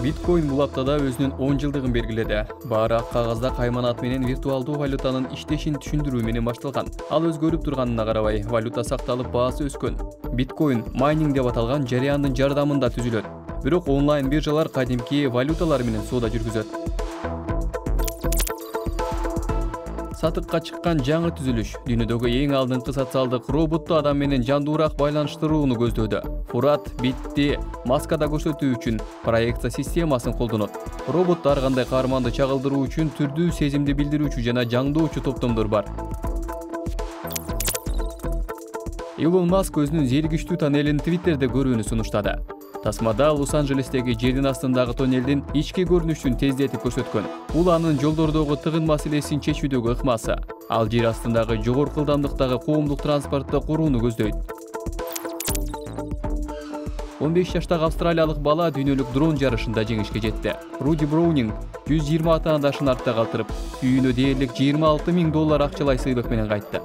Биткоин бул аптада өзүнүн 10 жылдыгын белгиледи. Баары ак кагазда кайманат менен виртуалдуу валютанын иштешин түшүндүрүү менен башталган. Ал өзгөрүп турганына карабай, валюта сакталып баасы өскөн. Биткоин майнинг деп аталган жарыяндын жардамында түзүлөт. Бирок онлайн биржалар кадимки валюталар менен соода жүргүзөт. Сатыкка чыккан жаңы түзүлүш дүйнөдөгү эң алдыңкы социалдык роботту адам менен жандуураак байланыштырууну көздөөдө. Фурат битти маскада көрсөтүү үчүн проекция системасын колдонот. Робот ар кандай каарманды чагылдыруу үчүн түрдүү сезимди билдирүүчү жана жаңдоочу топтомдор бар. Илон Маск өзүнүн зеригиштүү тоннелин Твиттерде көрүүнү сунуштады. Тасмада Лос-Анджелестеги жердин астындагы тоннелдин ички көрүнүшүн тездетип көрсөткөн. Бул анын жолдордогу тыгын маселесин чечүүдөгү ыкмасы. Ал жер астындагы жогорку ылдамдыктагы коомдук транспортты курууну көздөйт. 15 жаштагы австралиялык бала дүйнөлүк дрон жарышында жеңишке жетти. Руди Броунинг 120 атаандашын артта калтырып, үйүнө дээрлик $26 000 акчалай сыйлык менен кайтты.